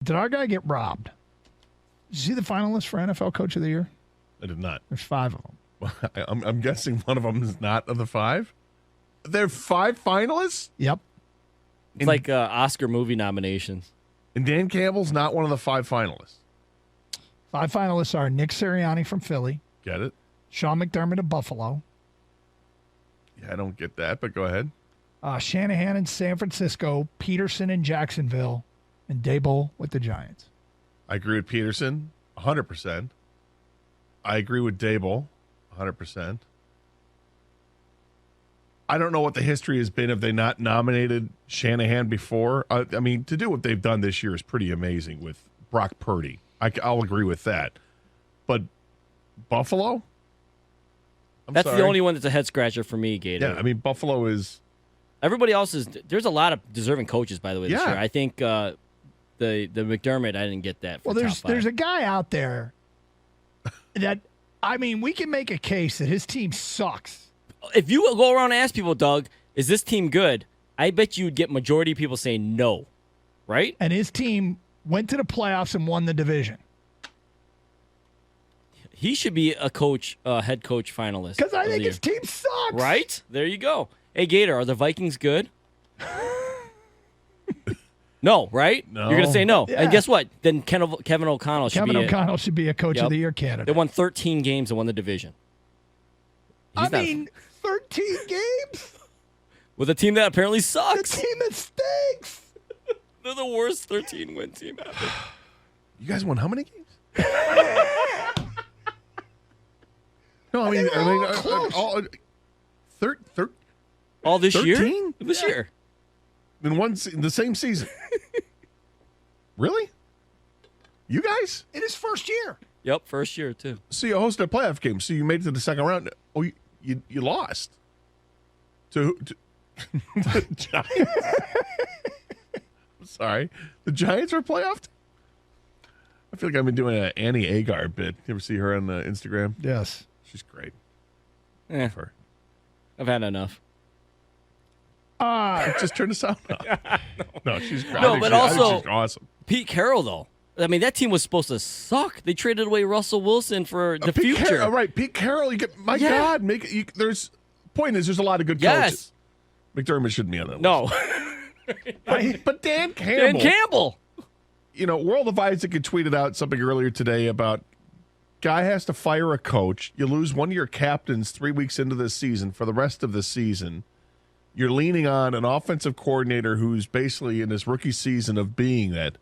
Did our guy get robbed? Did you see the finalists for NFL Coach of the Year? I did not. There's 5 of them. Well, I'm guessing one of them is not of the 5. There are 5 finalists? Yep. It's like Oscar movie nominations. And Dan Campbell's not one of the 5 finalists. 5 finalists are Nick Sirianni from Philly, Get it? Sean McDermott of Buffalo, Yeah, I don't get that, but go ahead. Shanahan in San Francisco, Peterson in Jacksonville, and Daboll with the Giants. I agree with Peterson, 100%. I agree with Daboll, 100%. I don't know what the history has been if they not nominated Shanahan before. I mean, to do what they've done this year is pretty amazing with Brock Purdy. I'll agree with that. But Buffalo? That's the only one that's a head scratcher for me, Gator. Yeah, I mean, Buffalo is... Everybody else is... There's a lot of deserving coaches, by the way, this Yeah. year. I think the McDermott, I didn't get that. For Well, top 5. there's a guy out there that, I mean, we can make a case that his team sucks. If you go around and ask people, Doug, is this team good? I bet you'd get majority of people saying no, right? And his team went to the playoffs and won the division. He should be a head coach finalist. Because I of the think year. his team sucks. Right? There you go. Hey, Gator, are the Vikings good? No, right? No. You're going to say no. Yeah. And guess what? Then Kevin O'Connell should Kevin be O'Connell should be a Coach Yep. of the Year They candidate. won 13 games and won the division. I He's not- mean, 13 games? with a team that apparently The sucks. team that stinks. They're the worst 13-win team ever. You guys won how many games? No, I mean, they were all close. All this 13? year? This year. In the same season. Really? You guys? In his first year. Yep, first year, too. So you hosted a playoff game. So you made it to the second round. Oh, you lost to the Giants. I'm sorry, the Giants are a playoff team? I feel like I've been doing an Annie Agar bit. You ever see her on Instagram? Yes. She's great. Eh, For I've had enough. just turn the sound off. No, she's great. No, I think but I think also- she's awesome. Pete Carroll, though. I mean, that team was supposed to suck. They traded away Russell Wilson for the Pete future. Carroll, right? Pete Carroll. Yeah. God, make it. There's point is there's a lot of good coaches. Yes. McDermott shouldn't be on that No. list. But Dan Campbell. Dan Campbell. You know, World of Isaac had tweeted out something earlier today about guy has to fire a coach. You lose one of your captains 3 weeks into this season. For the rest of the season, you're leaning on an offensive coordinator who's basically in his rookie season of being that.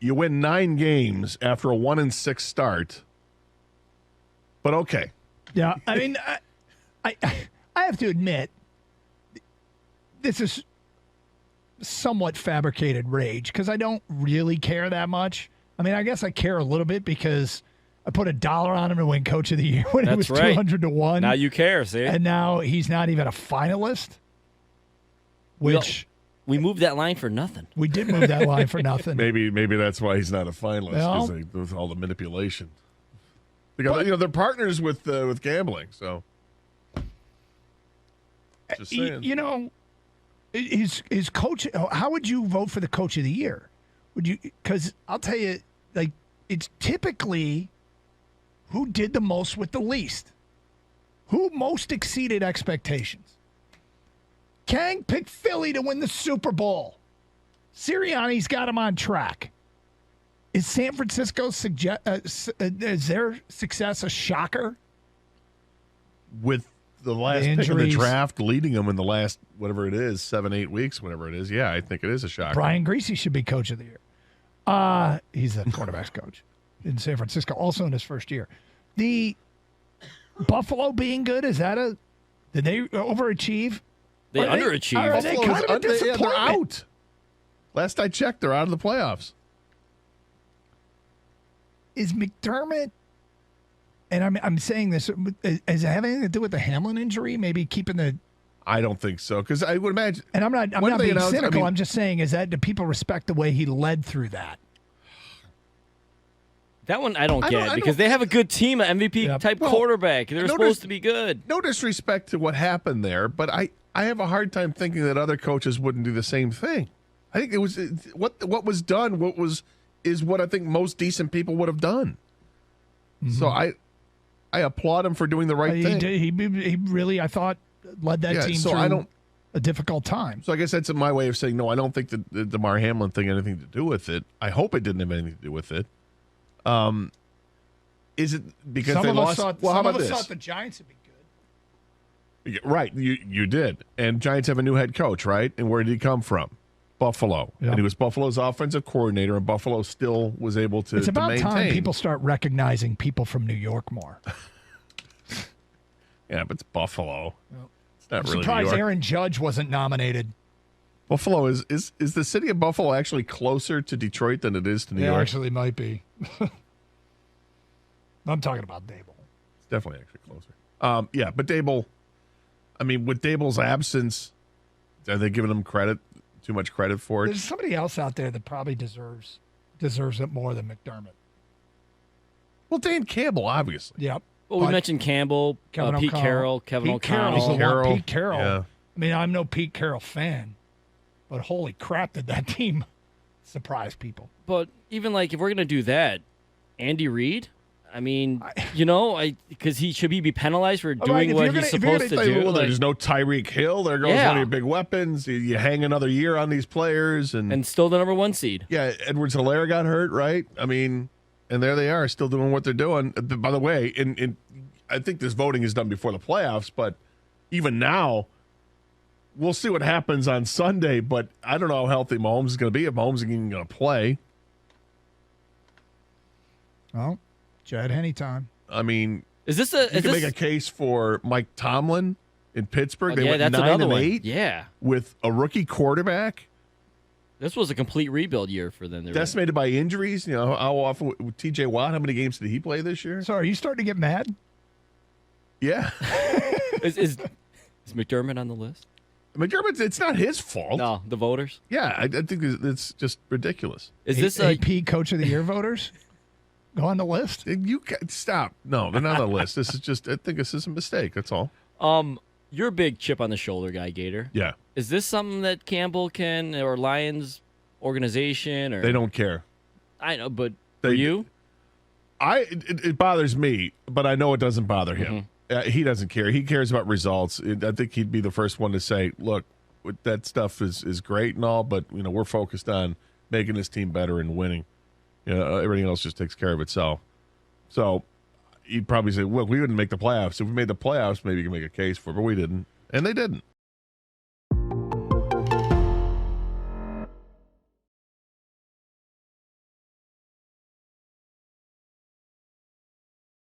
You win 9 games after a 1-6 start. But okay. Yeah, I mean, I have to admit, this is somewhat fabricated rage because I don't really care that much. I mean, I guess I care a little bit because I put $1 on him to win Coach of the Year when That's he was right. 200-1. Now you care, see? And now he's not even a finalist, which We moved that line for nothing. we did move that line for nothing. Maybe that's why he's not a finalist Well- because with all the manipulation. Because they're partners with gambling, so just saying. You know, his coach. How would you vote for the Coach of the Year? Would you? Because I'll tell you, like it's typically who did the most with the least, who most exceeded expectations. Kang picked Philly to win the Super Bowl. Sirianni's got him on track. Is San Francisco's is their success a shocker? With the last pick of the injuries. draft leading them in the last whatever it is, 7-8 weeks, whatever it is. Yeah, I think it is a shock. Brian Greasy should be Coach of the Year. He's the quarterback's coach in San Francisco, also in his first year. The Buffalo being good, did they overachieve? They Are they- underachieved. are they kind of a They're disappointment? out. Last I checked, they're out of the playoffs. Is McDermott, and I'm saying this, does it have anything to do with the Hamlin injury? Maybe keeping the, I don't think so because I would imagine. and I'm not When they being announced- cynical. I mean- I'm just saying, do people respect the way he led through that? That one I don't I get don't- because they have a good team, an MVP Yep. type Well, quarterback. They're no supposed to be good. No disrespect to what happened there, but I have a hard time thinking that other coaches wouldn't do the same thing. I think it was what was done. Is what I think most decent people would have done. Mm-hmm. So I applaud him for doing the right thing. He really, I thought, led that team through a difficult time. So I guess that's my way of saying no. I don't think the DeMar Hamlin thing had anything to do with it. I hope it didn't have anything to do with it. Is it because some they of lost? Us thought, well, some how of about us this? thought the Giants would be good. Right, you did. And Giants have a new head coach, right? And where did he come from? Buffalo. Yep. And he was Buffalo's offensive coordinator, and Buffalo still was able to It's about maintain. time people start recognizing people from New York more. Yeah, but it's Buffalo. Yep. It's not I'm really New surprised York. Aaron Judge wasn't nominated. Buffalo is the city of Buffalo actually closer to Detroit than it is to New It York? actually might be. I'm talking about Dable. It's definitely actually closer. Yeah, but Dable, I mean, with Dable's absence, are they giving him too much credit for it? There's somebody else out there that probably deserves it more than McDermott. Well, Dan Campbell, obviously. Yep. Well, we mentioned Campbell, Kevin Pete O'Connell. Carroll, Kevin Pete Carroll's O'Connell. the one. Carroll, Pete Carroll. yeah. I mean, I'm no Pete Carroll fan, but holy crap, did that team surprise people? But even like if we're gonna do that, Andy Reid. I mean, because he should be penalized for doing what he's supposed to do. Well, there's no Tyreek Hill. There goes one of your big weapons. You hang another year on these players, and still the number 1 seed. Yeah, Edwards-Helaire got hurt, right? I mean, and there they are, still doing what they're doing. By the way, I think this voting is done before the playoffs, but even now, we'll see what happens on Sunday. But I don't know how healthy Mahomes is going to be, if Mahomes is even going to play. Well, Chad Henne time. I mean, you can make a case for Mike Tomlin in Pittsburgh. They went that's 9-8 Yeah, with a rookie quarterback. this was a complete rebuild year for them. Decimated by injuries. You know, how often with TJ Watt, how many games did he play this year? So are you starting to get mad? Yeah. is McDermott on the list? McDermott, it's not his fault. No, the voters. Yeah, I think it's just ridiculous. Is this AP Coach of the Year voters? Go on the list. Stop. No, they're not on the list. This is just, I think this is a mistake. That's all. You're a big chip on the shoulder guy, Gator. Yeah. Is this something that Campbell can, or Lions organization, or They don't care. I know, but for you, it bothers me, but I know it doesn't bother him. He doesn't care. He cares about results. I think he'd be the first one to say, "Look, that stuff is great and all, but we're focused on making this team better and winning. Everything else just takes care of itself." So he'd probably say, "Look, we wouldn't make the playoffs. If we made the playoffs, maybe you can make a case for it, but we didn't, and they didn't."